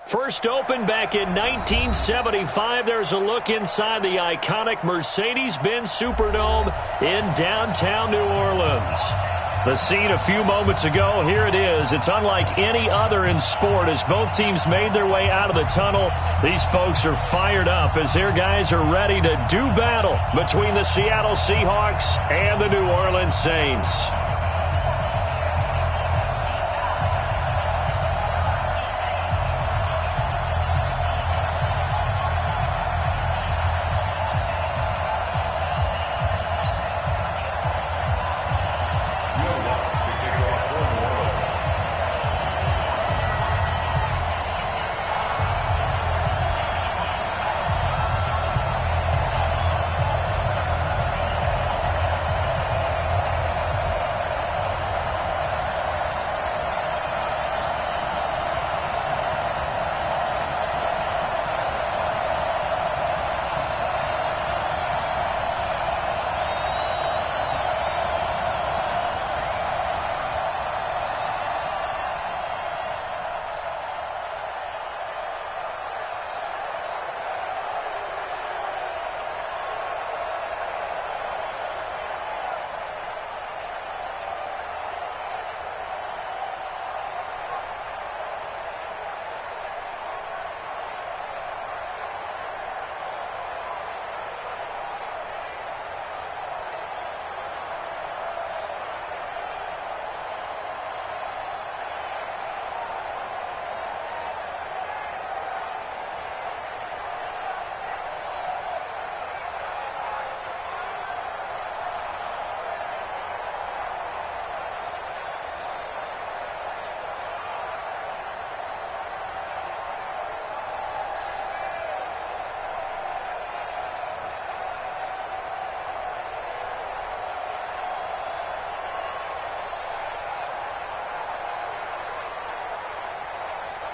First opened back in 1975. There's a look inside the iconic Mercedes-Benz Superdome in downtown New Orleans. The scene a few moments ago, here it is. It's unlike any other in sport as both teams made their way out of the tunnel. These folks are fired up as their guys are ready to do battle between the Seattle Seahawks and the New Orleans Saints.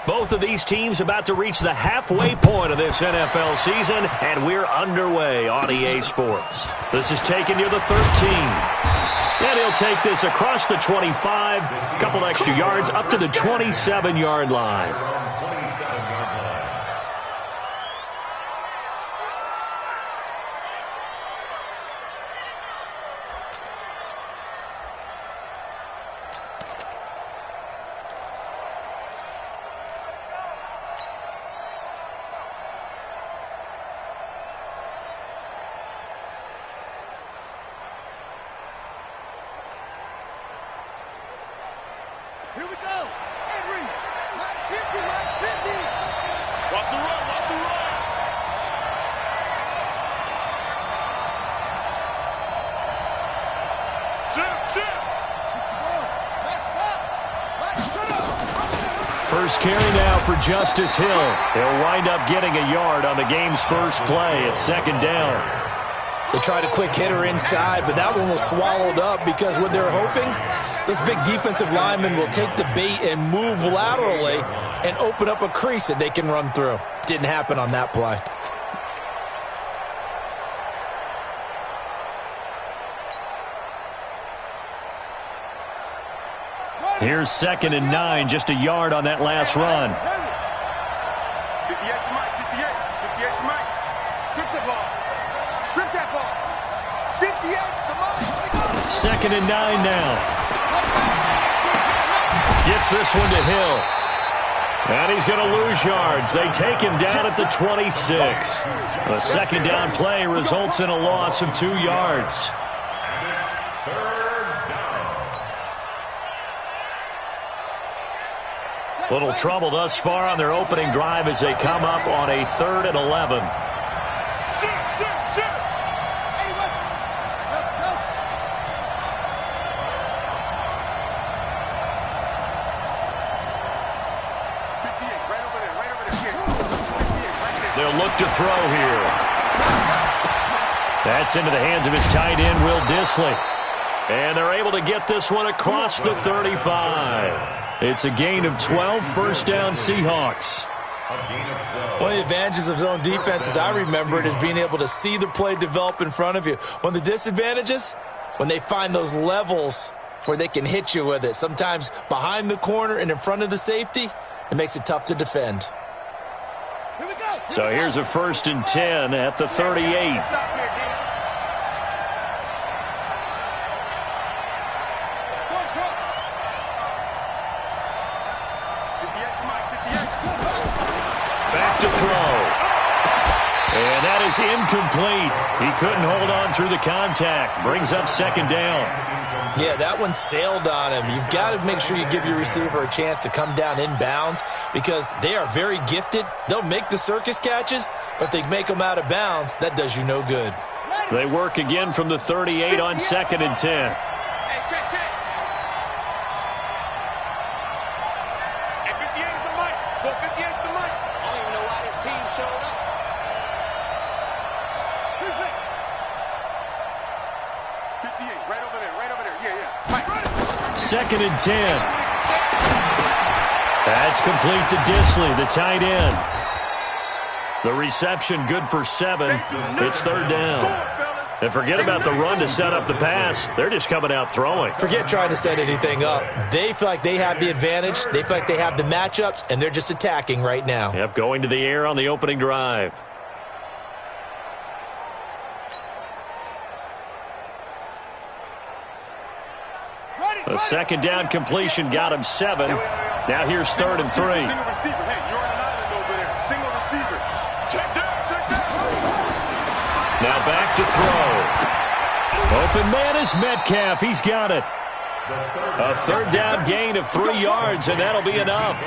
Both of these teams about to reach the halfway point of this NFL season, and we're underway on EA Sports. This is taken near the 13. And he'll take this across the 25, a couple extra yards up to the 27-yard line. Here we go. Henry. Line 50, line 50. Watch the run, watch the run. Shift. First carry now for Justice Hill. He'll wind up getting a yard on the game's first play at second down. They tried a quick hitter inside, but that one was swallowed up because what they're hoping, this big defensive lineman will take the bait and move laterally and open up a crease that they can run through. Didn't happen on that play. Here's 2nd and 9, just a yard on that last run. 58 to Mike, 58 to Mike. Strip the ball. Strip that ball. 58 to Mike. 2nd and 9 now. Gets this one to Hill. And he's going to lose yards. They take him down at the 26. The second down play results in a loss of 2 yards. Little trouble thus far on their opening drive as they come up on a 3rd and 11. They'll look to throw here. That's into the hands of his tight end, Will Dissly. And they're able to get this one across the 35. It's a gain of 12, first down Seahawks. One of the advantages of zone defense, as I remember it, is being able to see the play develop in front of you. One of the disadvantages, when they find those levels where they can hit you with it, sometimes behind the corner and in front of the safety, it makes it tough to defend. So here's a 1st and 10 at the 38. Stop here, D. Truck. 58 to Mike, 58. Back to throw. And that is incomplete. He couldn't hold on through the contact. Brings up 2nd down. Yeah, that one sailed on him. You've got to make sure you give your receiver a chance to come down inbounds because they are very gifted. They'll make the circus catches, but they make them out of bounds. That does you no good. They work again from the 38 on 2nd and 10. Hey, check. Hey, 58 is the mic. Well, 58 is the mic. I don't even know why this team showed up. 58, right over there. Yeah. Mike, run it. 2nd and 10. That's complete to Disley, the tight end. The reception good for 7. It's 3rd down. And forget about the run to set up the pass. They're just coming out throwing. Forget trying to set anything up. They feel like they have the advantage. They feel like they have the matchups, and they're just attacking right now. Yep, going to the air on the opening drive. A 2nd down completion got him 7. Now here's 3rd and 3. Single receiver. Hey, you're on an island over there. Single receiver. Check down. Now back to throw. Open man is Metcalf. He's got it. A 3rd down gain of 3 yards, and that'll be enough.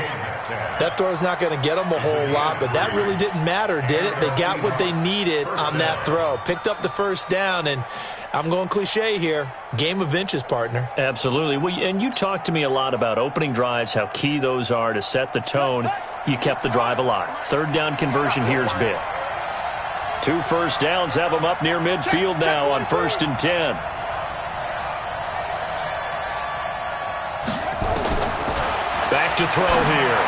That throw's not going to get them a whole lot, but that really didn't matter, did it? They got what they needed on that throw. Picked up the 1st down, and I'm going cliche here. Game of inches, partner. Absolutely. Well, and you talked to me a lot about opening drives, how key those are to set the tone. You kept the drive alive. 3rd down conversion here is big. 2 first downs have them up near midfield now on 1st and 10. Back to throw here.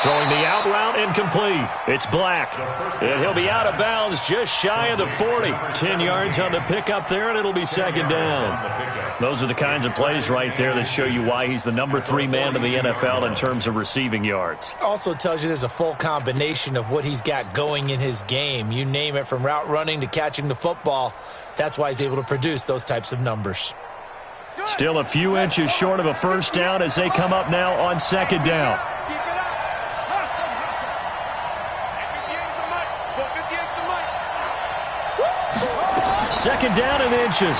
Throwing the out route incomplete. It's Black. And he'll be out of bounds just shy of the 40. 10 yards on the pickup there, and it'll be 2nd down. Those are the kinds of plays right there that show you why he's the number 3 man in the NFL in terms of receiving yards. Also tells you there's a full combination of what he's got going in his game. You name it, from route running to catching the football. That's why he's able to produce those types of numbers. Still a few inches short of a 1st down as they come up now on 2nd down. 2nd down and inches.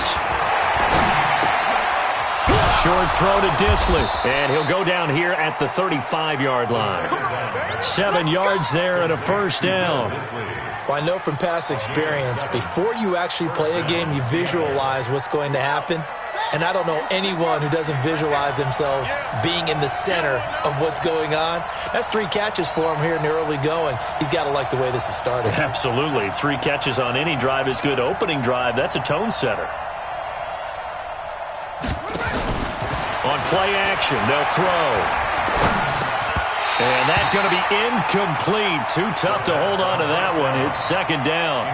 Short throw to Disley, and he'll go down here at the 35-yard line. 7 yards there and a 1st down. Well, I know from past experience, before you actually play a game, you visualize what's going to happen. And I don't know anyone who doesn't visualize themselves being in the center of what's going on. That's 3 catches for him here in the early going. He's got to like the way this is starting. Absolutely. 3 catches on any drive is good. Opening drive, that's a tone setter. On play action, they'll throw. And that's going to be incomplete. Too tough to hold on to that one. It's 2nd down.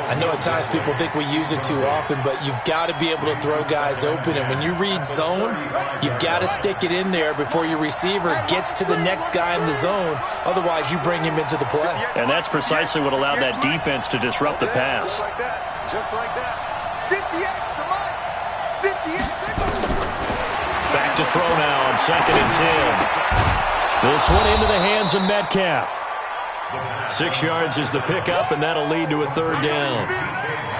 I know at times people think we use it too often, but you've got to be able to throw guys open. And when you read zone, you've got to stick it in there before your receiver gets to the next guy in the zone. Otherwise, you bring him into the play. And that's precisely what allowed that defense to disrupt the pass. Just like that. 58 to Mike. 58. Back to throw now on 2nd and 10. This one into the hands of Metcalf. 6 yards is the pickup, and that'll lead to a 3rd down.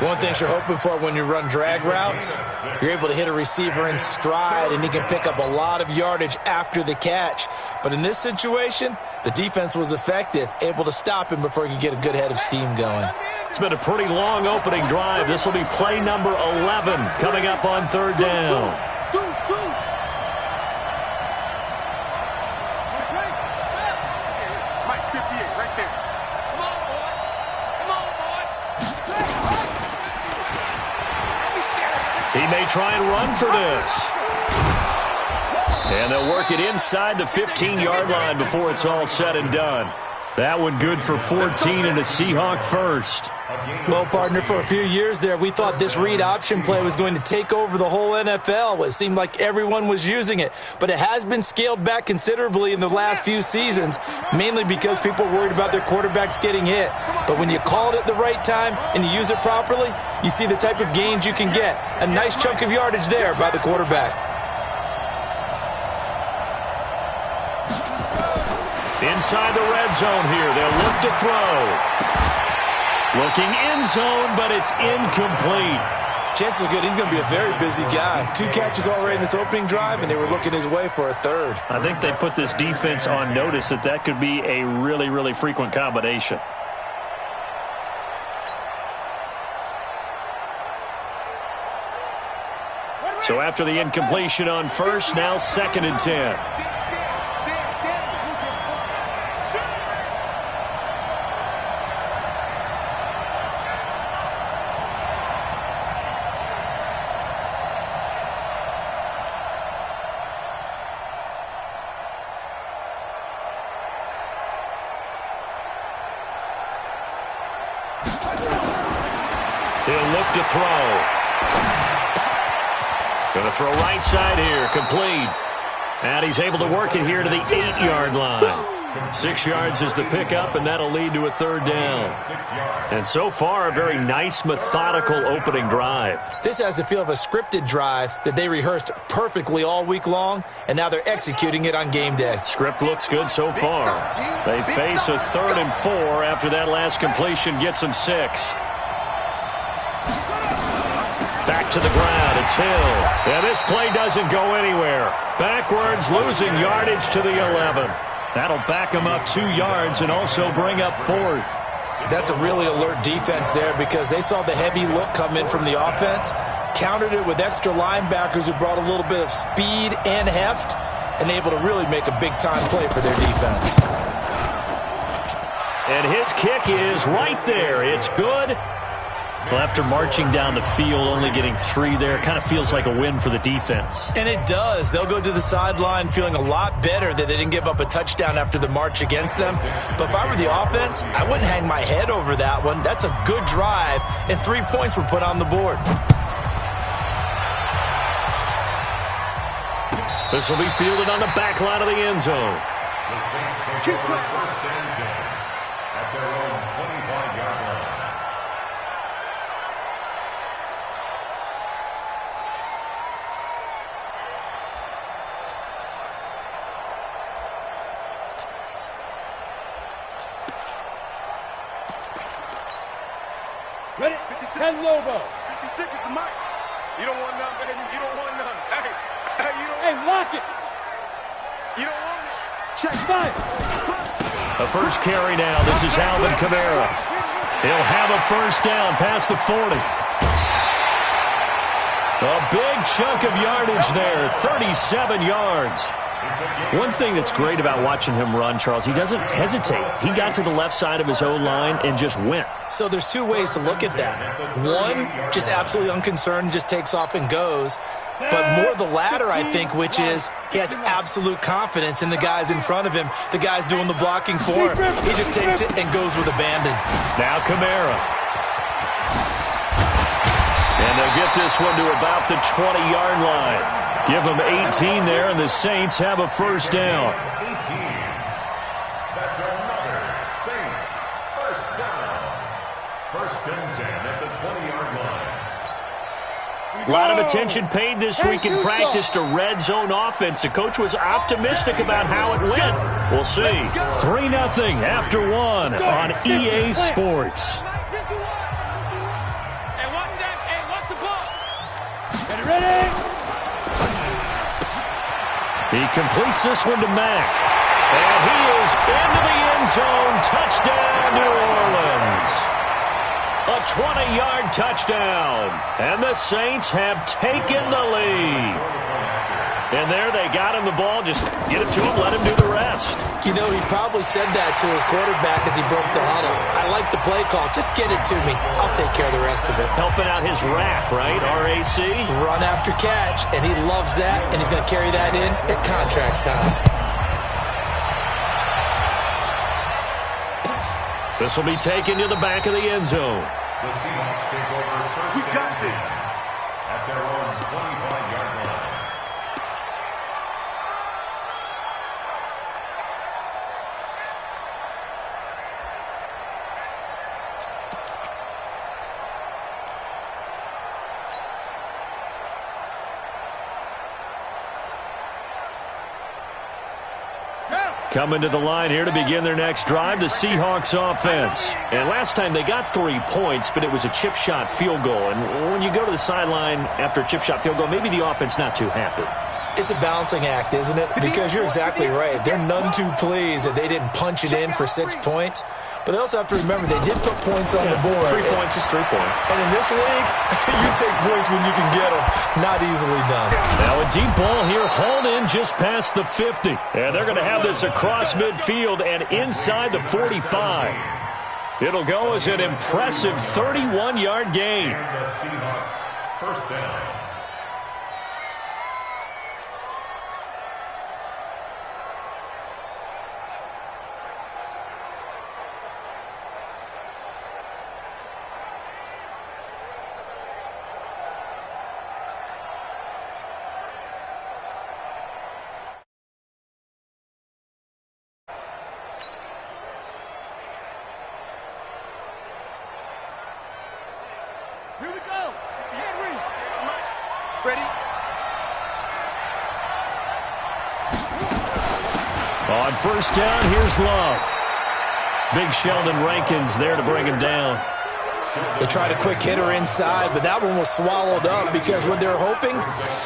One thing you're hoping for when you run drag routes, you're able to hit a receiver in stride, and he can pick up a lot of yardage after the catch. But in this situation, the defense was effective, able to stop him before he could get a good head of steam going. It's been a pretty long opening drive. This will be play number 11 coming up on 3rd down. He may try and run for this. And they'll work it inside the 15-yard line before it's all said and done. That one good for 14 and a Seahawk first. Well, partner, for a few years there, we thought this read option play was going to take over the whole NFL. It seemed like everyone was using it, but it has been scaled back considerably in the last few seasons, mainly because people are worried about their quarterbacks getting hit. But when you call it at the right time and you use it properly, you see the type of gains you can get. A nice chunk of yardage there by the quarterback. Inside the red zone here, they'll look to throw. Looking end zone, but it's incomplete. Chances are good he's going to be a very busy guy. 2 catches already in this opening drive, and they were looking his way for a third. I think they put this defense on notice that could be a really, really frequent combination. So after the incompletion on first, now 2nd and 10. He'll look to throw. Going to throw right side here, complete. And he's able to work it here to the 8-yard line. 6 yards is the pickup, and that'll lead to a 3rd down. And so far, a very nice, methodical opening drive. This has the feel of a scripted drive that they rehearsed perfectly all week long, and now they're executing it on game day. Script looks good so far. They face a 3rd and 4 after that last completion gets them 6. Back to the ground, it's Hill. And this play doesn't go anywhere. Backwards, losing yardage to the 11. That'll back him up 2 yards and also bring up 4th. That's a really alert defense there because they saw the heavy look come in from the offense, countered it with extra linebackers who brought a little bit of speed and heft, and able to really make a big-time play for their defense. And his kick is right there. It's good. Well, after marching down the field, only getting 3 there, kind of feels like a win for the defense. And it does. They'll go to the sideline feeling a lot better that they didn't give up a touchdown after the march against them. But if I were the offense, I wouldn't hang my head over that one. That's a good drive, and 3 points were put on the board. This will be fielded on the back line of the end zone. The Saints go for first and 10 at their own 25-yard line. Ready? 10 Lobo. 56 is the mic. You don't want none, baby. You don't want none. Hey, you don't. Hey, lock it. You don't want it. Check 5. The first carry now. This is Alvin Kamara. He'll have a first down past the 40. A big chunk of yardage there, 37 yards. One thing that's great about watching him run, Charles, he doesn't hesitate. He got to the left side of his O-line and just went. So there's 2 ways to look at that. One, just absolutely unconcerned, just takes off and goes. But more the latter, I think, which is he has absolute confidence in the guys in front of him, the guys doing the blocking for him. He just takes it and goes with abandon. Now Kamara. And they'll get this one to about the 20-yard line. Give them 18 there, and the Saints have a first down. 18. That's another Saints first down. First and 10 at the 20-yard line. A lot of attention paid this week in practice to red zone offense. The coach was optimistic about how it went. We'll see. 3-0 after 1 on EA Sports. Hey, watch the ball. Ready? He completes this one to Mack. And he is into the end zone. Touchdown, New Orleans. A 20-yard touchdown. And the Saints have taken the lead. And there they got him the ball. Just get it to him, let him do the rest. You know, he probably said that to his quarterback as he broke the huddle. I like the play call. Just get it to me. I'll take care of the rest of it. Helping out his RAC, right? RAC. Run after catch, and he loves that, and he's going to carry that in at contract time. This will be taken to the back of the end zone. The Seahawks take over first We got and this. 10 at their own 25-yard line. Coming to the line here to begin their next drive, the Seahawks offense. And last time they got 3 points, but it was a chip shot field goal. And when you go to the sideline after a chip shot field goal, maybe the offense not too happy. It's a balancing act, isn't it? Because you're exactly right. They're none too pleased that they didn't punch it in for 6 points. But they also have to remember they did put points on the board. 3 points is 3 points. And in this league, you take points when you can get them. Not easily done. Now a deep ball here, hauled in just past the 50. And they're going to have this across midfield and inside the 45. It'll go as an impressive 31-yard gain. And the Seahawks first down. Here we go. Henry. Ready? On first down, here's Love. Big Sheldon Rankins there to bring him down. They tried a quick hitter inside, but that one was swallowed up because what they're hoping,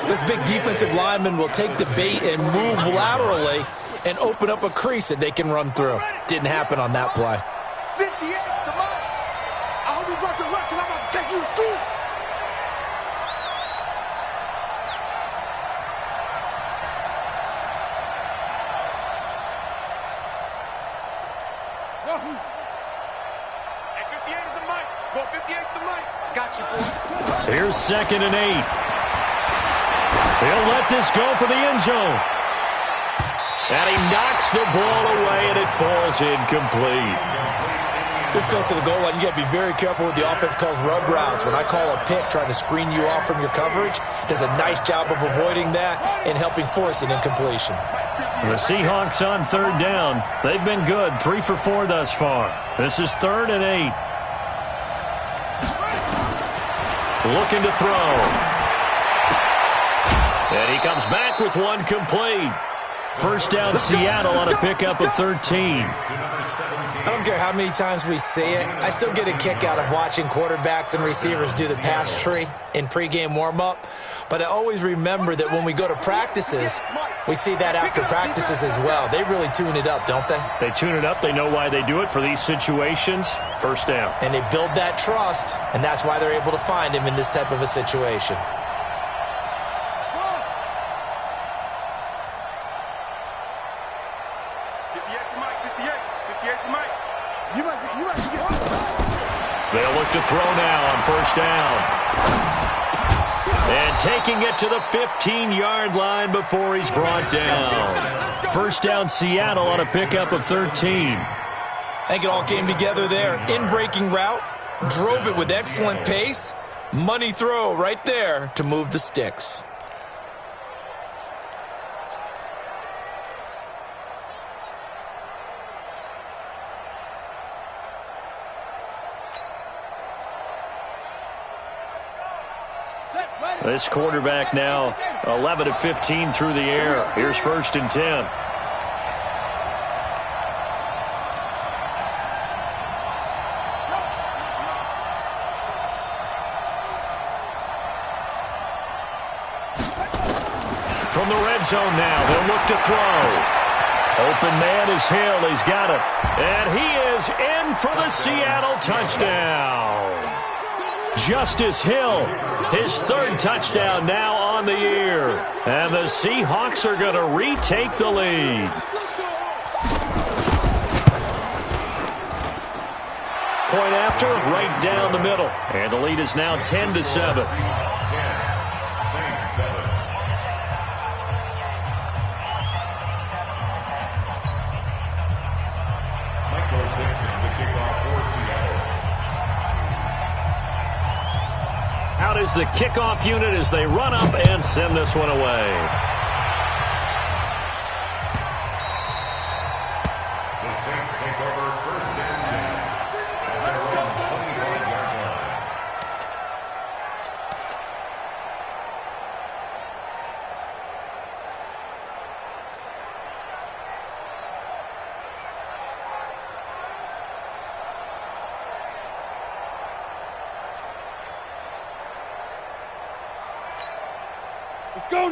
this big defensive lineman will take the bait and move laterally and open up a crease that they can run through. Didn't happen on that play. 58, come on. I hope you brought your lunch because I'm about to take you to school. Wahoo. Hey, 58 is the mic. Go 58 is the mic. Got you, boy. Here's 2nd and 8. He'll let this go for the end zone. And he knocks the ball away, and it falls incomplete. This goes to the goal line. You got to be very careful with the offense calls rub routes. When I call a pick trying to screen you off from your coverage, does a nice job of avoiding that and helping force an incompletion. The Seahawks on 3rd down. They've been good, 3 for 4 thus far. This is 3rd and 8. Looking to throw. And he comes back with one complete. First down, Seattle on a pickup of 13. I don't care how many times we see it. I still get a kick out of watching quarterbacks and receivers do the pass tree in pregame warm-up. But I always remember that when we go to practices, we see that after practices as well. They really tune it up, don't they? They tune it up. They know why they do it for these situations. First down. And they build that trust, and that's why they're able to find him in this type of a situation. They'll look to throw now on first down. And taking it to the 15-yard line before he's brought down. First down, Seattle on a pickup of 13. I think it all came together there. In-breaking route, drove it with excellent pace. Money throw right there to move the sticks. This quarterback now 11 of 15 through the air. Here's 1st and 10. From the red zone now, they'll look to throw. Open man is Hill. He's got it. And he is in for the Seattle touchdown. Justice Hill, his 3rd touchdown now on the year. And the Seahawks are going to retake the lead. Point after, right down the middle. And the lead is now 10-7. Michael Dixon to kick off is the kickoff unit as they run up and send this one away. The Saints take over first and 10 at their own 25-yard line.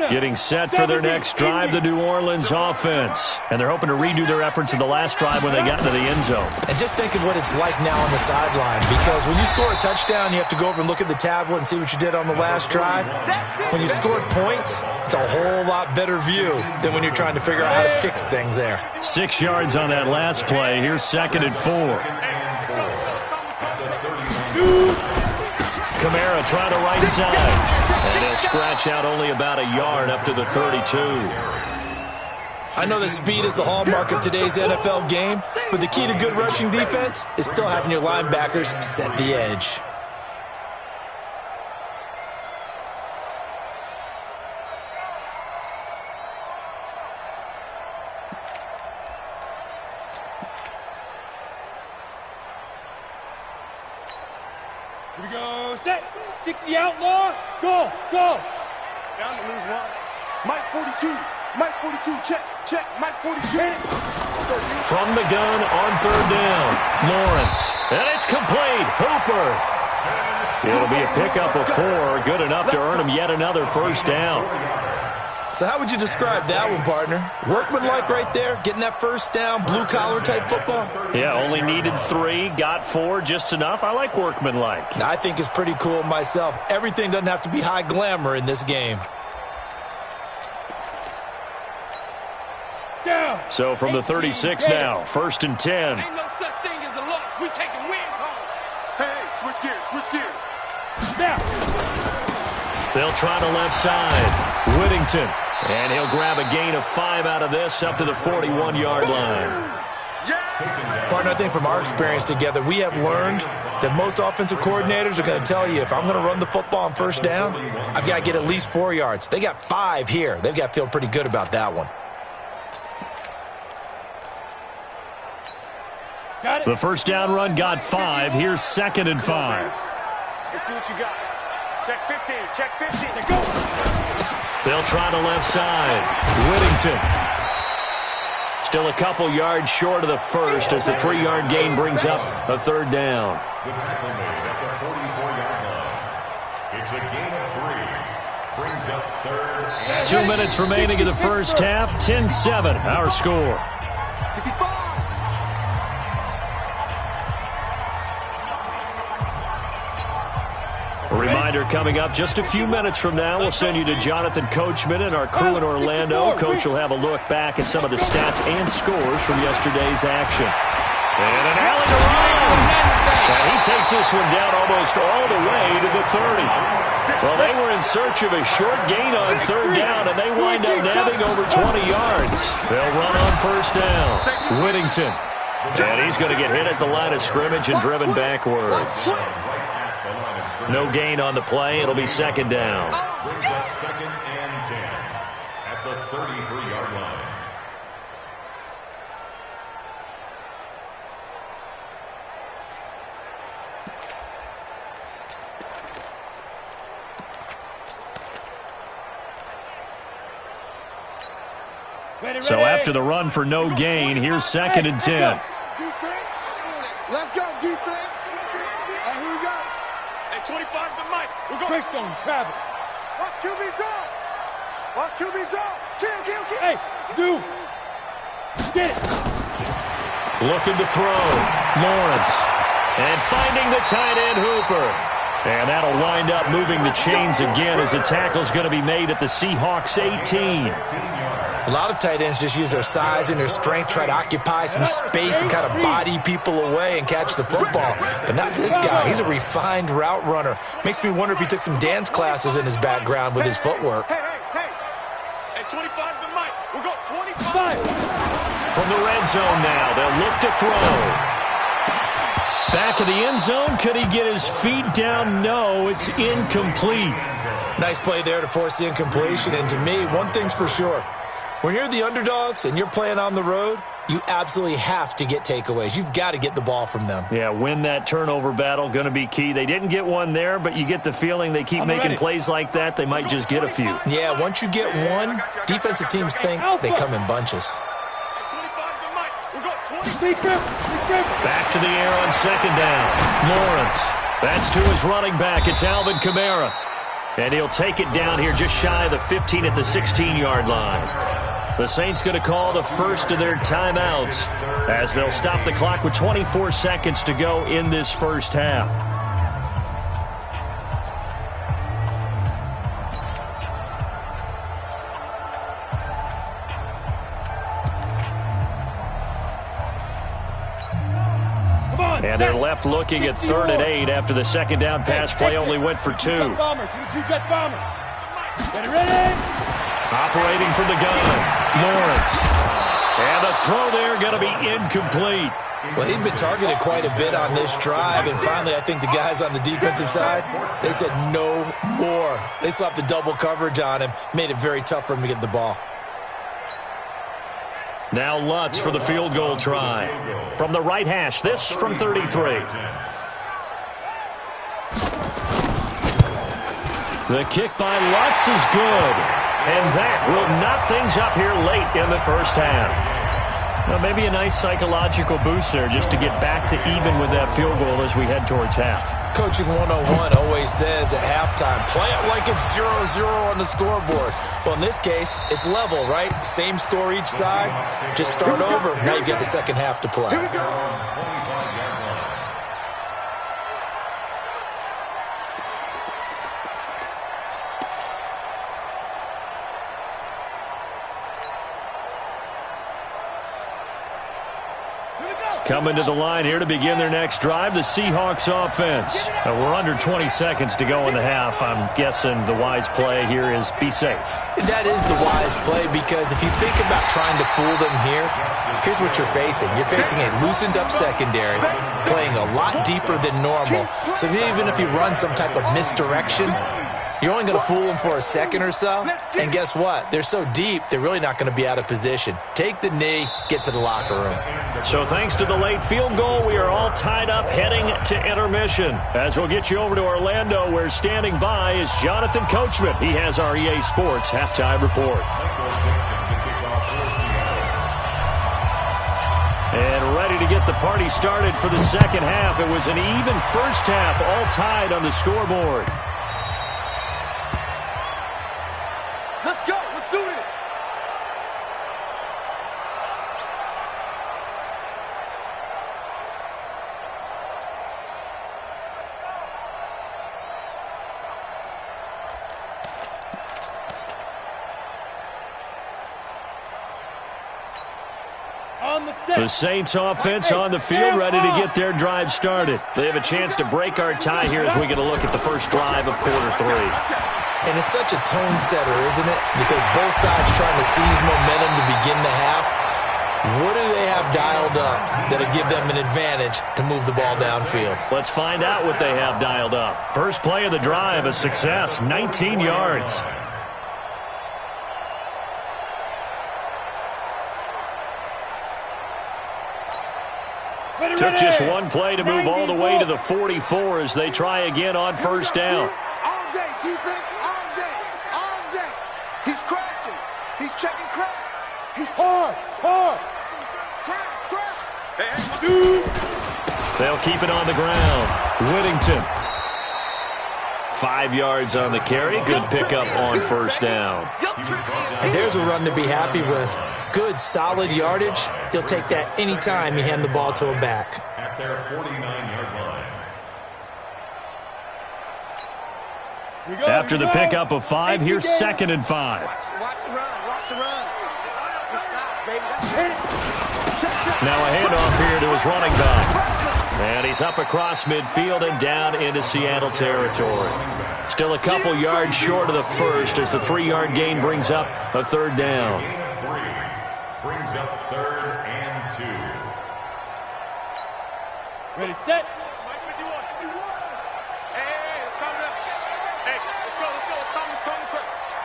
Getting set for their next drive, the New Orleans offense. And they're hoping to redo their efforts in the last drive when they got into the end zone. And just think of what it's like now on the sideline, because when you score a touchdown, you have to go over and look at the tablet and see what you did on the last drive. When you scored points, it's a whole lot better view than when you're trying to figure out how to fix things there. 6 yards on that last play. Here's 2nd and 4. Kamara trying to right side. And he'll scratch out only about a yard up to the 32. I know that speed is the hallmark of today's NFL game, but the key to good rushing defense is still having your linebackers set the edge. Here we go, set. 60 outlaw. Go, go. Down to lose one. Mike 42. Mike 42. Check. Mike 42. From the gun on 3rd down. Lawrence. And it's complete. Hooper. It'll be a pickup of 4. Good enough to earn him yet another first down. So how would you describe that one, partner? Workmanlike right there, getting that first down, blue-collar type football? Yeah, only needed 3, got 4, just enough. I like workmanlike. I think it's pretty cool myself. Everything doesn't have to be high glamour in this game. Down. So from the 36 now, 1st and 10. Ain't no such thing as a loss. We taking wins home. Hey, switch gears. Now. They'll try to left side. Whittington. And he'll grab a gain of 5 out of this up to the 41-yard line. Partner, I think from our experience together, we have learned that most offensive coordinators are going to tell you, if I'm going to run the football on first down, I've got to get at least 4 yards. They got 5 here. They've got to feel pretty good about that one. Got it. The first down run got 5. Here's 2nd and 5. Let's see what you got. Check 15. Let's go. They'll try to left side. Whittington. Still a couple yards short of the first as the 3-yard gain brings up a 3rd down. The tackle made at the 44-yard line. It's a gain of 3. Brings up 3rd and 2 minutes remaining in the first half. 10-7, our score. 55. A reminder coming up just a few minutes from now. We'll send you to Jonathan Coachman and our crew in Orlando. Coach will have a look back at some of the stats and scores from yesterday's action. And an alley to run. And he takes this one down almost all the way to the 30. Well, they were in search of a short gain on 3rd down, and they wind up nabbing over 20 yards. They'll run on first down. Whittington. And he's going to get hit at the line of scrimmage and driven backwards. No gain on the play. It'll be 2nd down. brings up 2nd and 10 at the 33-yard line. So after the run for no gain, here's 2nd and 10. Defense. Let's go, defense. Here we go. At 25 for Mike. We're going. Greystone, travel. Watch QB draw. Watch QB draw. Kill. Hey, Zoo. Get it. Looking to throw. Lawrence. And finding the tight end, Hooper. And that'll wind up moving the chains again as the tackle's going to be made at the Seahawks 18. A lot of tight ends just use their size and their strength, try to occupy some space and kind of body people away and catch the football. But not this guy. He's a refined route runner. Makes me wonder if he took some dance classes in his background with his footwork. Hey. At 25 for Mike. We're going 25. From the red zone now, they'll look to throw. Back back of the end zone. Could he get his feet down? No, it's incomplete. Nice play there to force the incompletion. And to me, one thing's for sure. When you're the underdogs and you're playing on the road, you absolutely have to get takeaways. You've got to get the ball from them. Yeah, win that turnover battle, going to be key. They didn't get one there, but you get the feeling they keep making plays like that, they might just get a few. Yeah, once you get one, defensive teams think they come in bunches. Back to the air on second down. Lawrence. That's to his running back. It's Alvin Kamara. And he'll take it down here just shy of the 15 at the 16-yard line. The Saints going to call the first of their timeouts as they'll stop the clock with 24 seconds to go in this first half. And they're left looking at 3rd and 8 after the second down pass play only went for 2. Operating from the gun, Lawrence. And the throw there going to be incomplete. Well, he'd been targeted quite a bit on this drive, and finally I think the guys on the defensive side, they said no more. They slapped the double coverage on him, made it very tough for him to get the ball. Now Lutz for the field goal try. From the right hash, this from 33. The kick by Lutz is good. And that will knock things up here late in the first half. Now, maybe a nice psychological boost there just to get back to even with that field goal as we head towards half. Coaching 101 always says at halftime, play it like it's 0-0 on the scoreboard. Well, in this case, it's level, right? Same score each side. Just start over. Now you get the second half to play. Coming to the line here to begin their next drive, the Seahawks offense. We're under 20 seconds to go in the half. I'm guessing the wise play here is be safe. That is the wise play because if you think about trying to fool them here, here's what you're facing. You're facing a loosened up secondary, playing a lot deeper than normal. So even if you run some type of misdirection, you're only going to fool them for a second or so. And guess what? They're so deep, they're really not going to be out of position. Take the knee, get to the locker room. So thanks to the late field goal, we are all tied up heading to intermission. As we'll get you over to Orlando, where standing by is Jonathan Coachman. He has our EA Sports halftime report. And ready to get the party started for the second half. It was an even first half, all tied on the scoreboard. Let's go. Let's do this. The Saints offense on the field, ready to get their drive started. They have a chance to break our tie here as we get a look at the first drive of quarter 3. And it's such a tone setter, isn't it? Because both sides trying to seize momentum to begin the half. What do they have dialed up that'll give them an advantage to move the ball downfield? Let's find out what they have dialed up. First play of the drive, a success, 19 yards. Took just one play to move all the way to the 44 as they try again on first down. All day, defense, all day, all day. He's crashing. He's checking crash. He's hard. Crash. They'll keep it on the ground. Whittington. 5 yards on the carry. Good pickup on first down. And there's a run to be happy with. Good, solid yardage. He'll take that anytime you hand the ball to a back. At their 49-yard line. After the pickup of 5, here's 2nd and 5. Watch the run. Watch the run. Good side, baby. That's it. Now a handoff here to his running back. And he's up across midfield and down into Seattle territory. Still a couple yards short of the first as the 3-yard gain brings up a third down. Brings up 3rd and 2. Ready, set.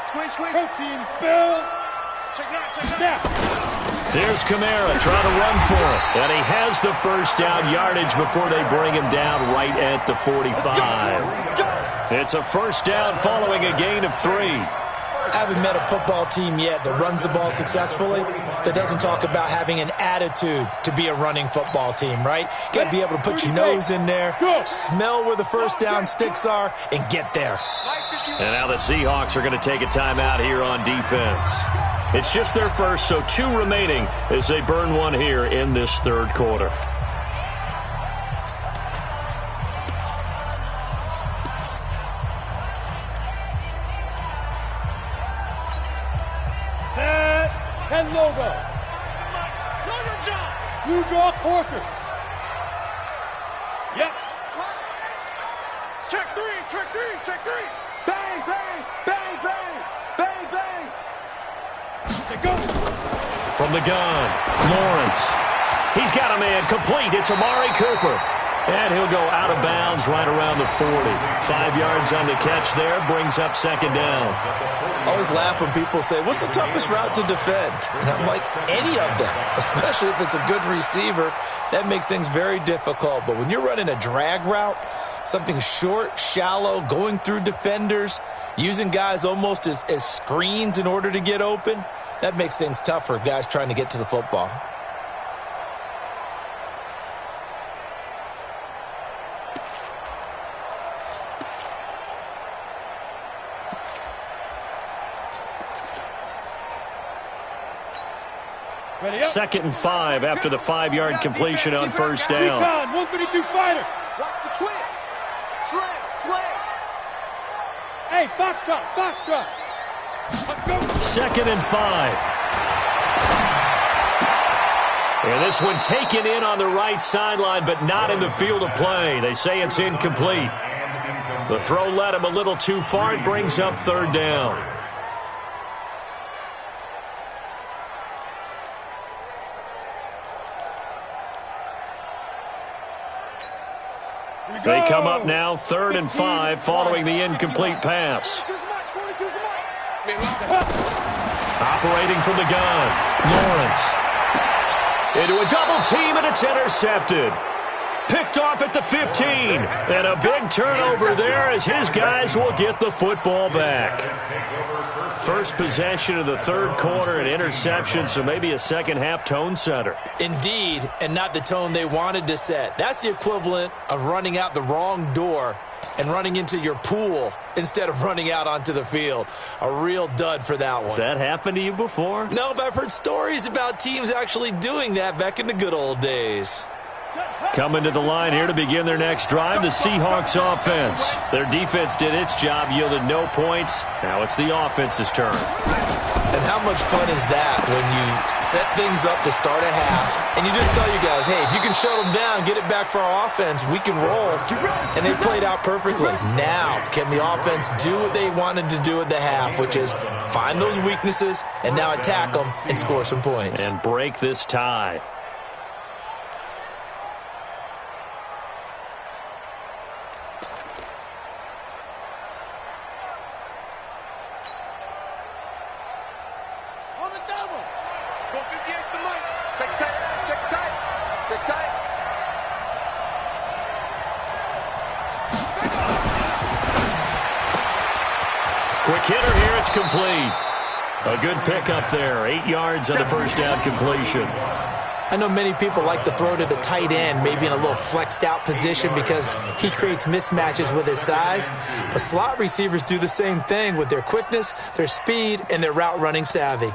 Squeeze, squeeze. Protein spill. Snap. There's Kamara trying to run for it. And he has the first down yardage before they bring him down right at the 45. It's a first down following a gain of 3. I haven't met a football team yet that runs the ball successfully that doesn't talk about having an attitude to be a running football team, right? Got to be able to put your nose in there, smell where the first down sticks are, and get there. And now the Seahawks are going to take a timeout here on defense. It's just their first, so 2 remaining as they burn one here in this third quarter. Set. 10 logo. Blue draw quarters. Yep. Check 3, check 3, check 3. Bang, bang, bang, bang, bang, bang. Let go. From the gun, Lawrence. He's got a man complete. It's Amari Cooper. And he'll go out of bounds right around the 40. 5 yards on the catch there, brings up second down. I always laugh when people say, what's the toughest route to defend? And I'm like, any of them, especially if it's a good receiver. That makes things very difficult. But when you're running a drag route, something short, shallow, going through defenders, using guys almost as screens in order to get open, that makes things tough for guys trying to get to the football. Ready up. 2nd and 5 after the 5-yard completion on first down. Recon, 132 fighter. Watch the twins. Slam, slam. Hey, foxtrot, foxtrot. Let's go. 2nd and 5. And this one taken in on the right sideline, but not in the field of play. They say it's incomplete. The throw led him a little too far. It brings up third down. They come up now 3rd and 5 following the incomplete pass. Operating from the gun, Lawrence. Into a double team, and it's intercepted. Picked off at the 15. And a big turnover there as his guys will get the football back. First possession of the third quarter, an interception, so maybe a second-half tone setter. Indeed, and not the tone they wanted to set. That's the equivalent of running out the wrong door and running into your pool instead of running out onto the field. A real dud for that one. Has that happened to you before? No, but I've heard stories about teams actually doing that back in the good old days. Coming to the line here to begin their next drive, the Seahawks offense. Their defense did its job, yielded no points. Now it's the offense's turn. And how much fun is that when you set things up to start a half and you just tell you guys, hey, if you can shut them down, get it back for our offense, we can roll. And they played out perfectly. Now, can the offense do what they wanted to do at the half, which is find those weaknesses and now attack them and score some points. And break this tie. Quick hitter here, it's complete. A good pickup there, 8 yards on the first down completion. I know many people like to throw to the tight end, maybe in a little flexed out position because he creates mismatches with his size. But slot receivers do the same thing with their quickness, their speed, and their route running savvy.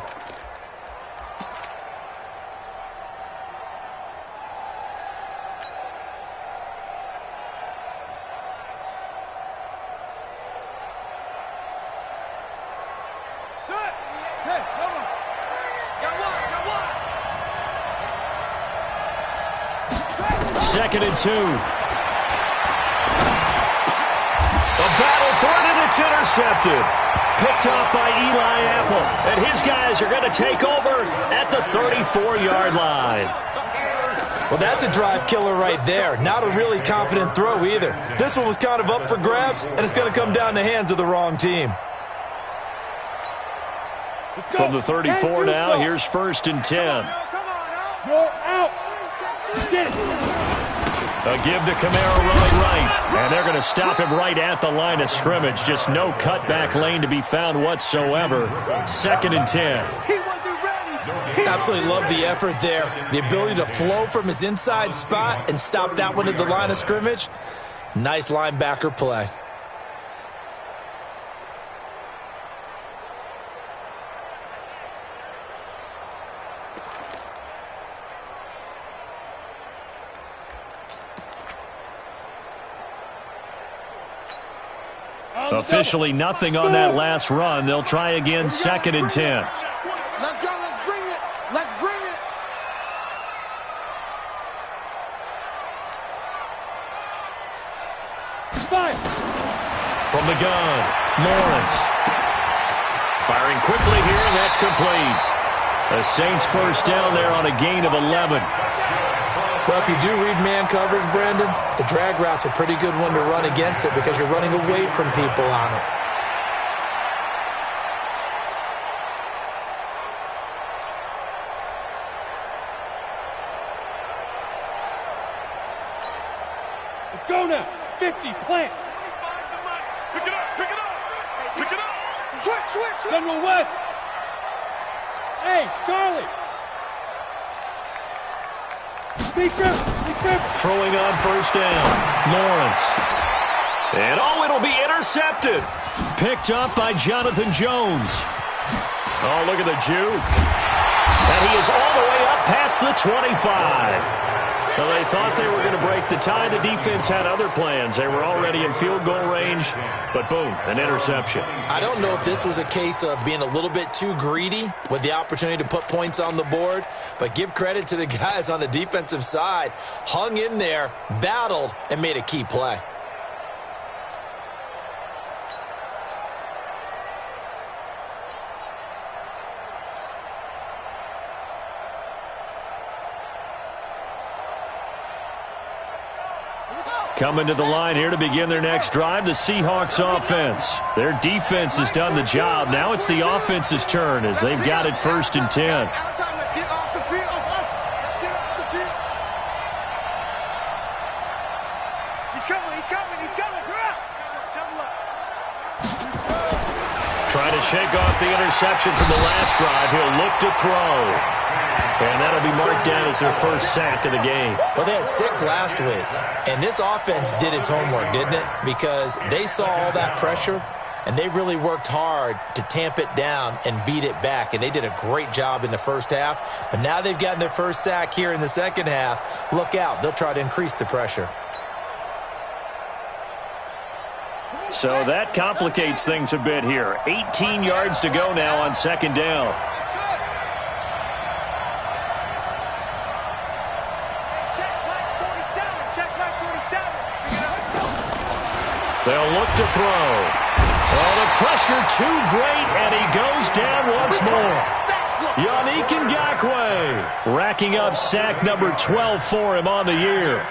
Second and 2. A battle for it, and it's intercepted. Picked off by Eli Apple. And his guys are going to take over at the 34-yard line. Well, that's a drive killer right there. Not a really confident throw either. This one was kind of up for grabs, and it's going to come down the hands of the wrong team. From the 34 now, here's 1st and 10. Go out. Get it. A give to Kamara running right. And they're going to stop him right at the line of scrimmage. Just no cutback lane to be found whatsoever. 2nd and 10. He wasn't ready. Absolutely love the effort there. The ability to flow from his inside spot and stop that one at the line of scrimmage. Nice linebacker play. Officially nothing on that last run. They'll try again, 2nd and 10. Let's go. Let's bring it. Let's bring it. Fire. From the gun, Lawrence. Firing quickly here, and that's complete. The Saints 1st down there on a gain of 11. Well, if you do read man coverage, Brandon, the drag route's a pretty good one to run against it because you're running away from people on it. Let's go now. 50, plant. Pick it up. Pick it up. Pick it up. Switch. General West. Hey, Charlie. Be careful. Throwing on 1st down, Lawrence. And it'll be intercepted. Picked up by Jonathan Jones. Oh, look at the juke. And he is all the way up past the 25. Well, they thought they were going to break the tie. The defense had other plans. They were already in field goal range, but boom, an interception. I don't know if this was a case of being a little bit too greedy with the opportunity to put points on the board, but give credit to the guys on the defensive side. Hung in there, battled, and made a key play. Coming to the line here to begin their next drive, the Seahawks offense. Their defense has done the job. Now it's the offense's turn as they've got it 1st and 10. Let's get off the field. Let's get off the field. He's coming. Double up. Trying to shake off the interception from the last drive. He'll look to throw. And that'll be marked down as their 1st sack of the game. Well, they had 6 last week, and this offense did its homework, didn't it? Because they saw all that pressure, and they really worked hard to tamp it down and beat it back, and they did a great job in the 1st half. But now they've gotten their 1st sack here in the 2nd half. Look out. They'll try to increase the pressure. So that complicates things a bit here. 18 yards to go now on 2nd down. They'll look to throw. Oh, the pressure too great, and he goes down once more. Yannick Ngakoue racking up sack number 12 for him on the year.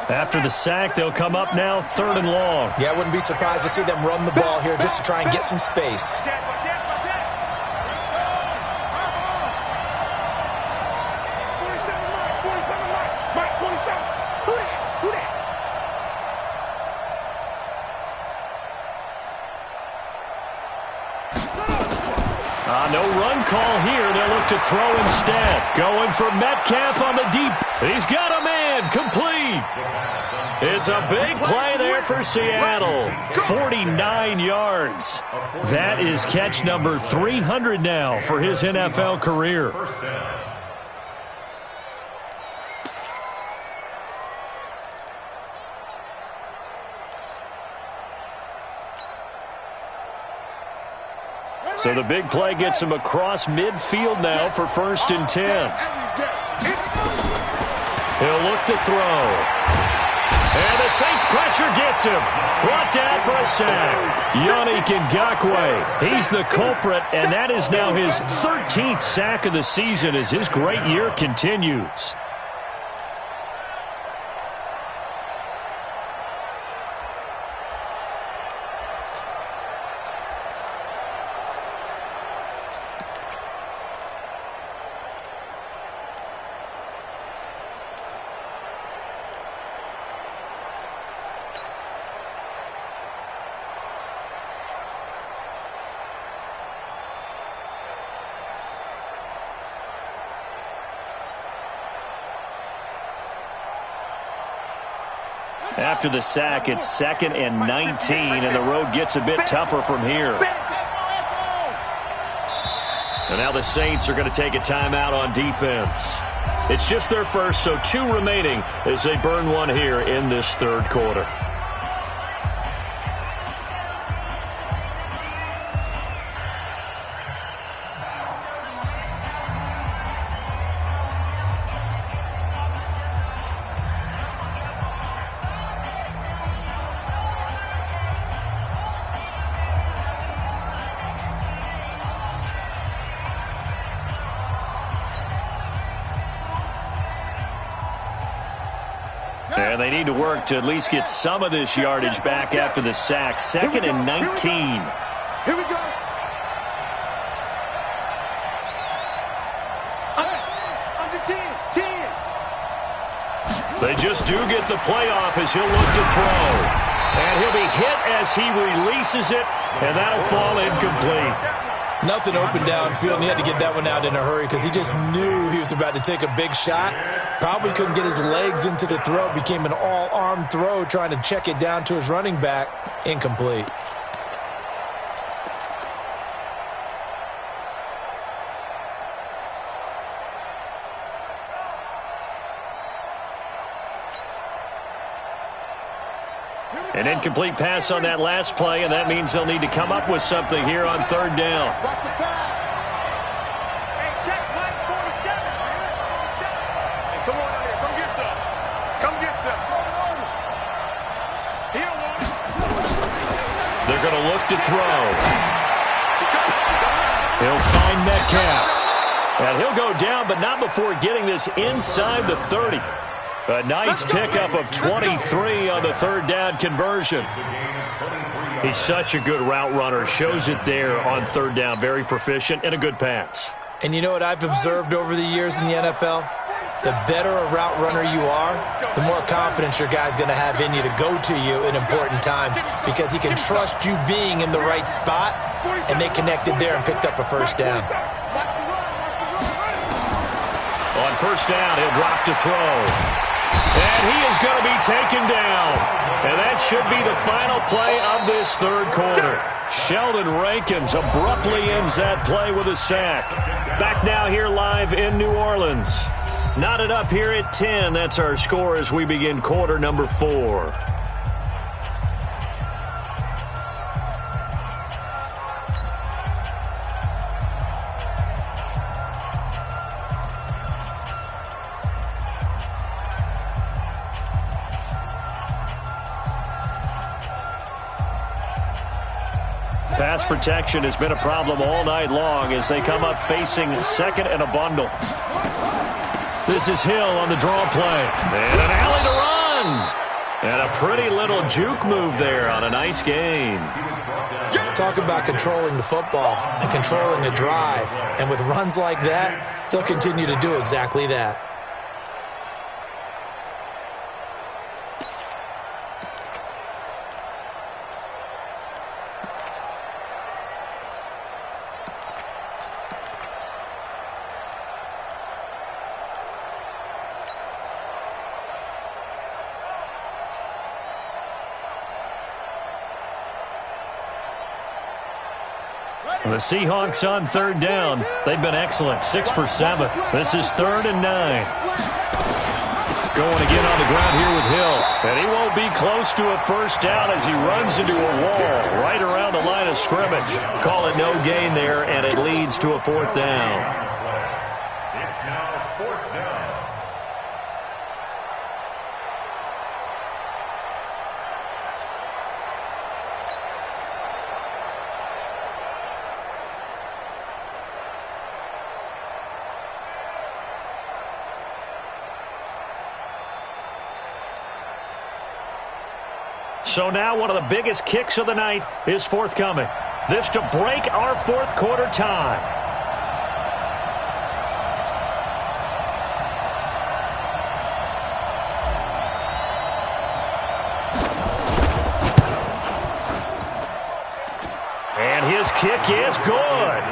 After the sack, they'll come up now 3rd and long. Yeah, I wouldn't be surprised to see them run the ball here just to try and get some space. No run call here. They'll look to throw instead. Going for Metcalf on the deep. He's got a man. Complete. It's a big play there for Seattle. 49 yards. That is catch number 300 now for his NFL career. So the big play gets him across midfield now for 1st and 10. He'll look to throw. And the Saints pressure gets him. Brought down for a sack. Yannick Ngakoue, he's the culprit, and that is now his 13th sack of the season as his great year continues. After the sack, it's 2nd and 19, and the road gets a bit tougher from here. And now the Saints are going to take a timeout on defense. It's just their first, so 2 remaining as they burn one here in this third quarter. And they need to work to at least get some of this yardage back after the sack. 2nd and 19. Here we go. Under 10. They just do get the playoff as he'll look to throw. And he'll be hit as he releases it, and that'll fall incomplete. Nothing open downfield, and he had to get that one out in a hurry because he just knew he was about to take a big shot. Probably couldn't get his legs into the throw. Became an all-arm throw trying to check it down to his running back. Incomplete. An incomplete pass on that last play, and that means they'll need to come up with something here on 3rd down. Watch the pass. Hey, check line 47. Hey, come on out here. Come get some. Come get some. Here one. They're going to look to throw. He'll find Metcalf. And he'll go down, but not before getting this inside the 30. A nice pickup of 23 on the 3rd down conversion. He's such a good route runner. Shows it there on 3rd down. Very proficient and a good pass. And you know what I've observed over the years in the NFL? The better a route runner you are, the more confidence your guy's going to have in you to go to you in important times because he can trust you being in the right spot, and they connected there and picked up a 1st down. On 1st down, he'll drop to throw. And he is going to be taken down. And that should be the final play of this 3rd quarter. Sheldon Rankins abruptly ends that play with a sack. Back now here live in New Orleans. Knotted up here at 10. That's our score as we begin quarter number 4. Pass protection has been a problem all night long as they come up facing 2nd and a bundle. This is Hill on the draw play. And an alley to run. And a pretty little juke move there on a nice gain. Talk about controlling the football and controlling the drive. And with runs like that, they'll continue to do exactly that. The Seahawks on 3rd down. They've been excellent. 6 for 7. This is 3rd and 9. Going again on the ground here with Hill. And he won't be close to a 1st down as he runs into a wall right around the line of scrimmage. Call it no gain there, and it leads to a 4th down. It's now 4th down. So now one of the biggest kicks of the night is forthcoming. This to break our fourth quarter tie. And his kick is good.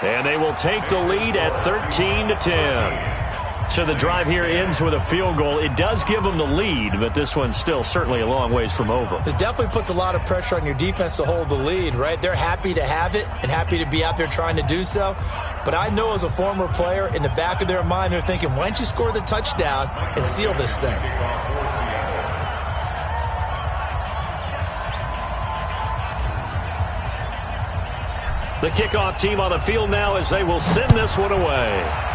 And they will take the lead at 13-10. So the drive here ends with a field goal. It does give them the lead, but this one's still certainly a long ways from over. It definitely puts a lot of pressure on your defense to hold the lead, right? They're happy to have it and happy to be out there trying to do so. But I know as a former player, in the back of their mind, they're thinking, why don't you score the touchdown and seal this thing? The kickoff team on the field now as they will send this one away.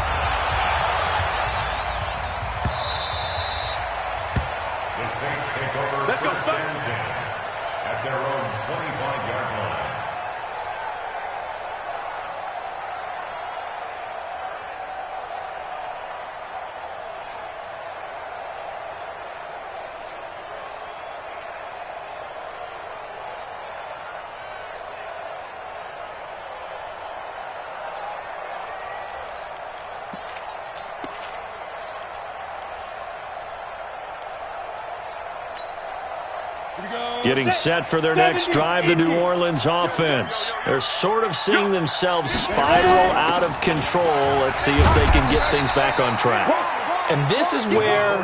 Let's go, son. At their own 25-yard line. Getting set for their next drive, the New Orleans offense. They're sort of seeing themselves spiral out of control. Let's see if they can get things back on track. And this is where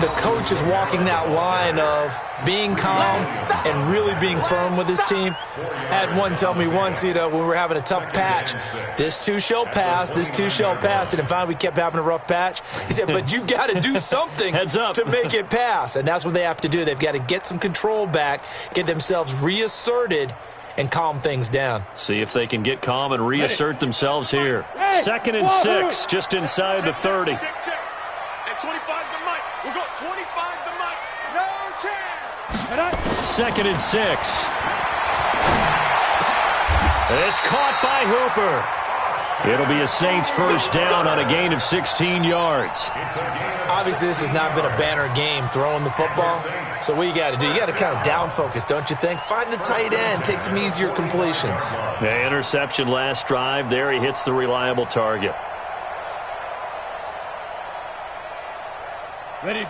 the coach is walking that line of being calm and really being firm with his team. I had one tell me once, when we were having a tough patch, this too shall pass, this too shall pass. And finally we kept having a rough patch. He said, but you got to do something to make it pass. And that's what they have to do. They've got to get some control back, get themselves reasserted, and calm things down. See if they can get calm and reassert themselves here. 2nd and 6, just inside the 30. At 25 the mic. We'll go 25 the mic. No chance. 2nd and 6. It's caught by Hooper. It'll be a Saints first down on a gain of 16 yards. Obviously, this has not been a banner game throwing the football. So what you got to do, you got to kind of down focus, don't you think? Find the tight end, take some easier completions. The interception last drive. There he hits the reliable target.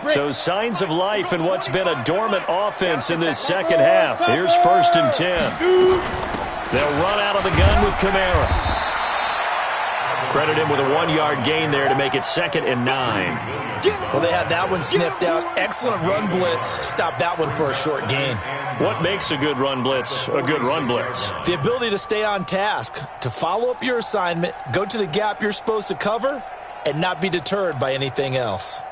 So signs of life in what's been a dormant offense in this second half. Here's 1st and 10. They'll run out of the gun with Kamara. Credit him with a 1-yard gain there to make it 2nd and 9. Well, they had that one sniffed out. Excellent run blitz. Stop that one for a short gain. What makes a good run blitz a good run blitz? The ability to stay on task, to follow up your assignment, go to the gap you're supposed to cover, and not be deterred by anything else.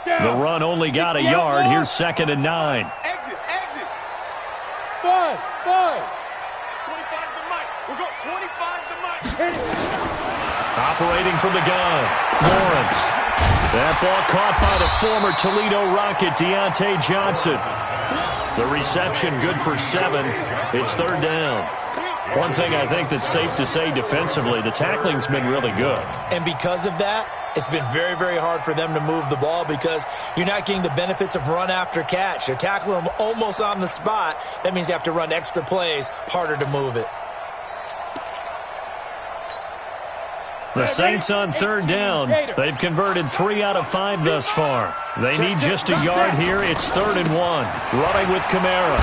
The run only got a yard. Here's 2nd and 9. Exit. 5. 25 the mic. We'll go 25 the mic. Operating from the gun, Lawrence. That ball caught by the former Toledo Rocket, Deontay Johnson. The reception good for 7. It's 3rd down. One thing I think that's safe to say defensively, the tackling's been really good. And because of that, it's been very, very hard for them to move the ball because you're not getting the benefits of run after catch. You're tackling them almost on the spot. That means you have to run extra plays, harder to move it. The Saints on 3rd down. They've converted 3 out of 5 thus far. They need just a yard here. It's 3rd and 1. Running with Kamara.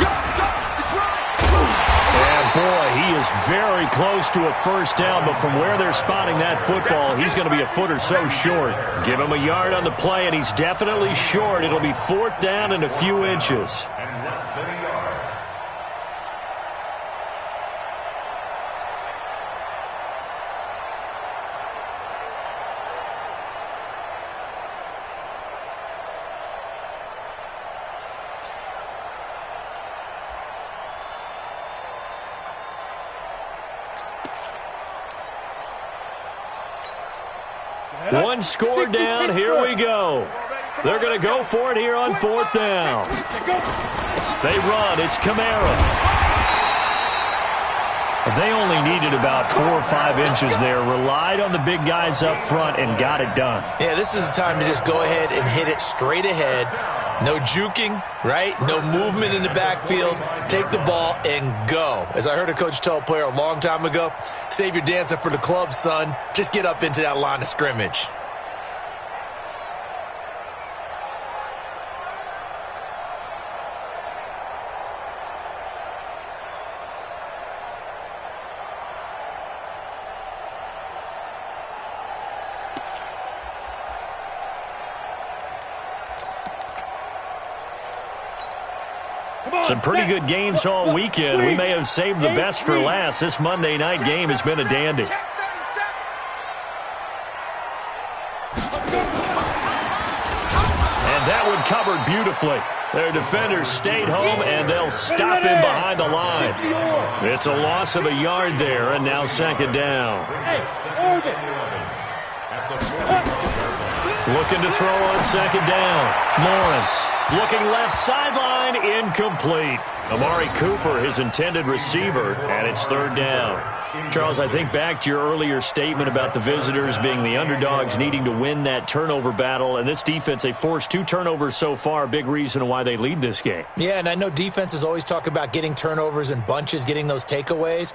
And boy, he is very close to a first down, but from where they're spotting that football, he's going to be a foot or so short. Give him a yard on the play, and he's definitely short. It'll be 4th down and a few inches. And less than a yard. One score down. Here we go. They're going to go for it here on 4th down. They run. It's Kamara. They only needed about 4 or 5 inches there. Relied on the big guys up front and got it done. Yeah, this is the time to just go ahead and hit it straight ahead. No juking, right? No movement in the backfield. Take the ball and go. As I heard a coach tell a player a long time ago, save your dancing for the club, son. Just get up into that line of scrimmage. Some pretty good games all weekend. We may have saved the best for last. This Monday night game has been a dandy. Check 30 seconds. And that one covered beautifully. Their defenders stayed home, and they'll stop him behind the line. It's a loss of a yard there, and now second down. Looking to throw on second down. Lawrence looking left sideline, incomplete. Amari Cooper, his intended receiver, and it's third down. Charles, I think back to your earlier statement about the visitors being the underdogs needing to win that turnover battle, and this defense, they forced 2 turnovers so far, a big reason why they lead this game. Yeah, and I know defenses always talk about getting turnovers in bunches, getting those takeaways.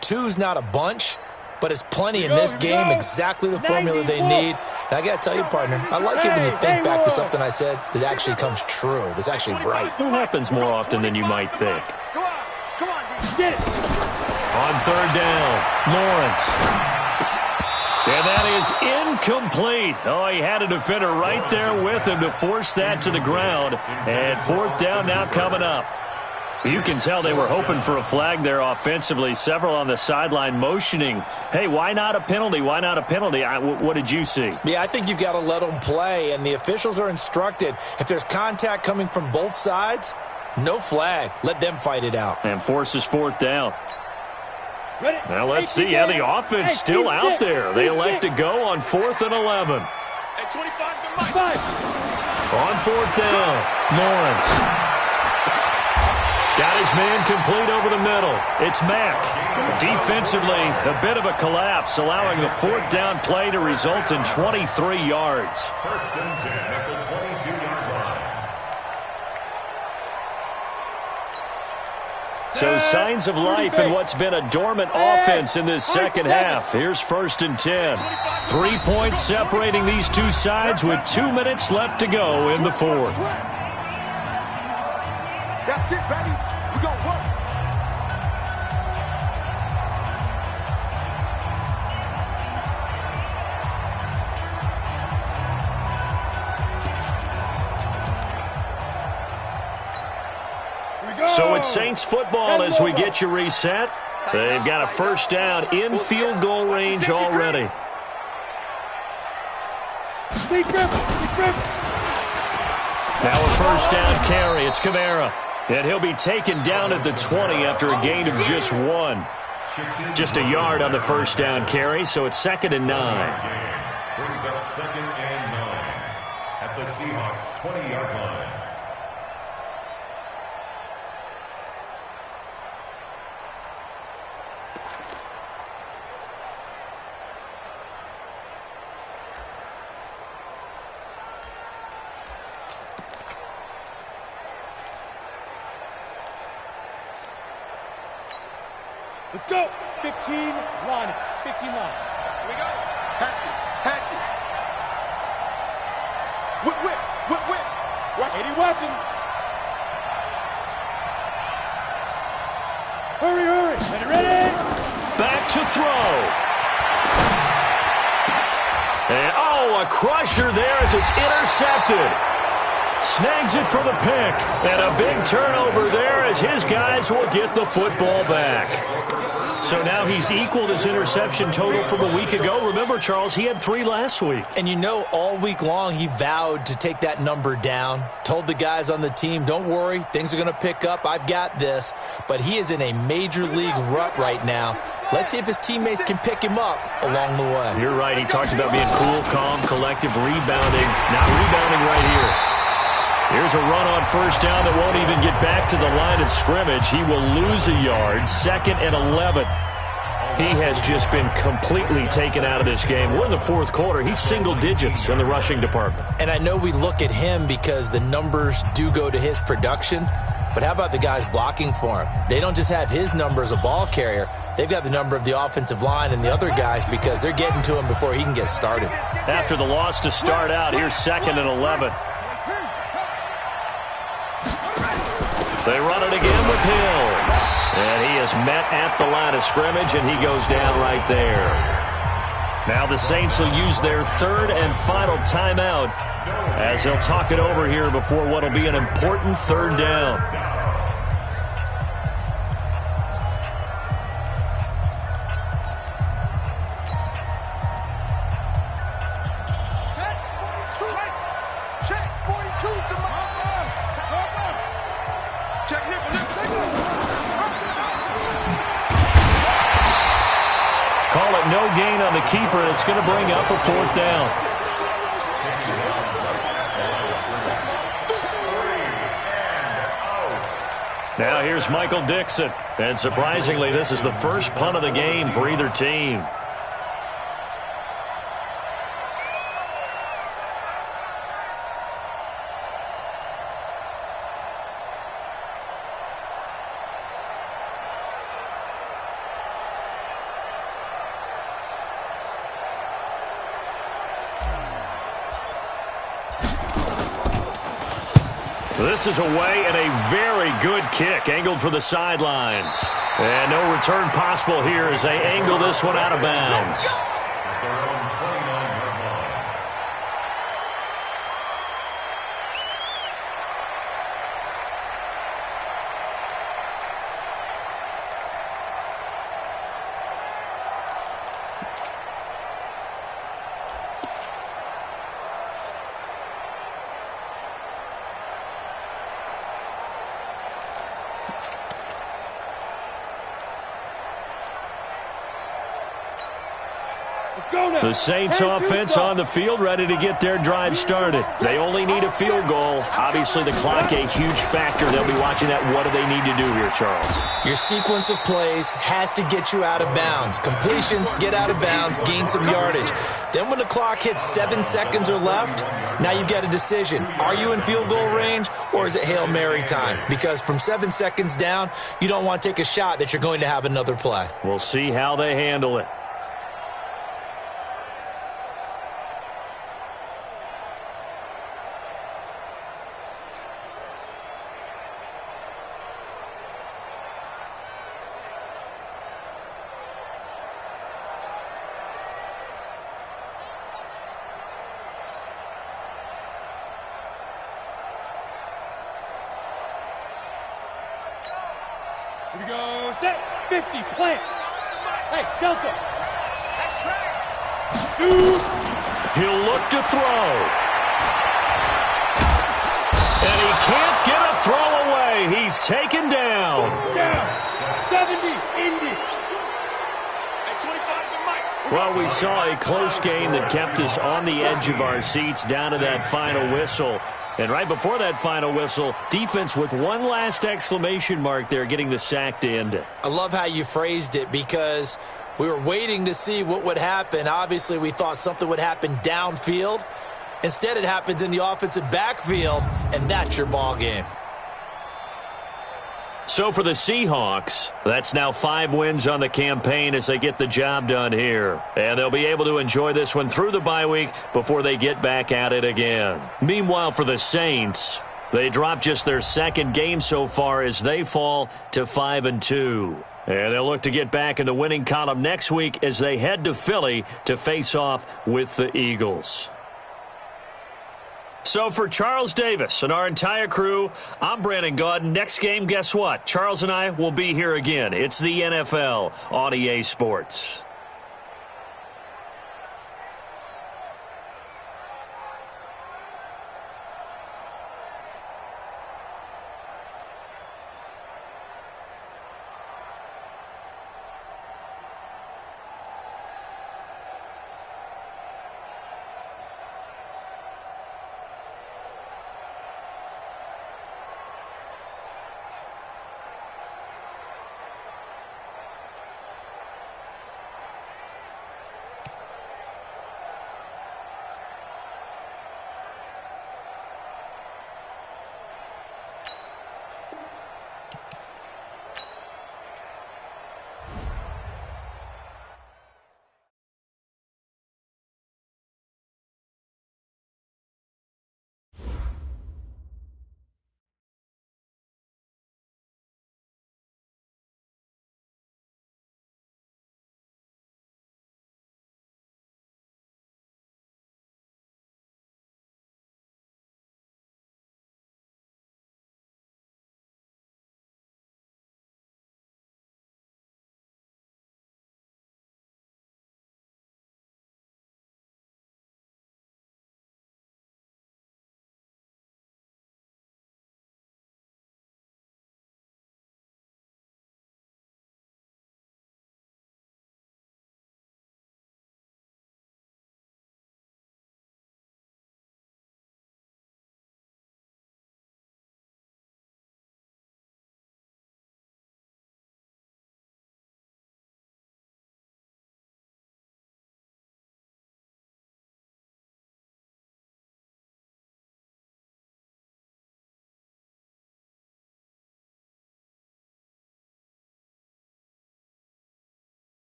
2's not a bunch, but it's plenty in this game, exactly the formula they need. And I got to tell you, partner, I like it when you think back to something I said that actually comes true, that's actually right. It happens more often than you might think. Come on, get it. On third down, Lawrence. And that is incomplete. Oh, he had a defender right there with him to force that to the ground. And fourth down now coming up. You can tell they were hoping for a flag there offensively. Several on the sideline motioning, hey, why not a penalty? Why not a penalty? What did you see? Yeah, I think you've got to let them play, and the officials are instructed. If there's contact coming from both sides, no flag. Let them fight it out. And forces fourth down. Now let's see how the offense still out there. They elect to go on 4th and 11. At 25. On fourth down, Lawrence. Got his man complete over the middle. It's Mack. Defensively, a bit of a collapse, allowing the fourth down play to result in 23 yards. First and 10 at the 22-yard line. So signs of life in what's been a dormant offense in this second half. Here's 1st and 10. 3 points separating these two sides with 2 minutes left to go in the fourth. That's it, baby. We're going to work. So it's Saints football as we get you reset. They've got a first down in field goal range already. Now a first down carry. It's Kamara. And he'll be taken down at the 20 after a gain of just 1. Just a yard on the first down carry, so it's 2nd and 9. Brings up 2nd and 9 at the Seahawks 20-yard line. Let's go. 15 line. 15 line. Here we go. Hatchet. Whip. Watch 80 weapon. Hurry. Ready? Back to throw. And, a crusher there as it's intercepted. Snags it for the pick. And a big turnover there as his guys will get the football back. So now he's equaled his interception total from a week ago. Remember, Charles, he had 3 last week. And you know, all week long he vowed to take that number down. Told the guys on the team, don't worry, things are going to pick up. I've got this. But he is in a major league rut right now. Let's see if his teammates can pick him up along the way. You're right. He talked about being cool, calm, collective, rebounding. Not rebounding right here. Here's a run on first down that won't even get back to the line of scrimmage. He will lose a yard. 2nd and 11. He has just been completely taken out of this game. We're in the fourth quarter. He's single digits in the rushing department. And I know we look at him because the numbers do go to his production, but how about the guys blocking for him? They don't just have his number as a ball carrier. They've got the number of the offensive line and the other guys because they're getting to him before he can get started. After the loss to start out, here's 2nd and 11. They run it again with Hill. And he is met at the line of scrimmage, and he goes down right there. Now the Saints will use their 3rd and final timeout as they'll talk it over here before what will be an important 3rd down. No gain on the keeper, and it's going to bring up a 4th down. Now here's Michael Dixon. And surprisingly, this is the first punt of the game for either team. This is away and a very good kick angled for the sidelines. And no return possible here as they angle this one out of bounds. The Saints offense on the field, ready to get their drive started. They only need a field goal. Obviously, the clock a huge factor. They'll be watching that. What do they need to do here, Charles? Your sequence of plays has to get you out of bounds. Completions, get out of bounds, gain some yardage. Then when the clock hits 7 seconds or left, now you've got a decision. Are you in field goal range, or is it Hail Mary time? Because from 7 seconds down, you don't want to take a shot that you're going to have another play. We'll see how they handle it. Here we go, set, 50, plant. Hey, Delta. That's track. Shoot. He'll look to throw. And he can't get a throw away. He's taken down. Down. 70, Indy. At 25 to Mike. Well, we saw a close game that kept us on the edge of our seats down to that final whistle. And right before that final whistle, defense with one last exclamation mark there, getting the sack to end it. I love how you phrased it because we were waiting to see what would happen. Obviously, we thought something would happen downfield. Instead, it happens in the offensive backfield, and that's your ball game. So for the Seahawks, that's now 5 wins on the campaign as they get the job done here. And they'll be able to enjoy this one through the bye week before they get back at it again. Meanwhile, for the Saints, they dropped just their 2nd game so far as they fall to 5-2. And they'll look to get back in the winning column next week as they head to Philly to face off with the Eagles. So for Charles Davis and our entire crew, I'm Brandon Gaudin. Next game, guess what? Charles and I will be here again. It's the NFL on EA Sports.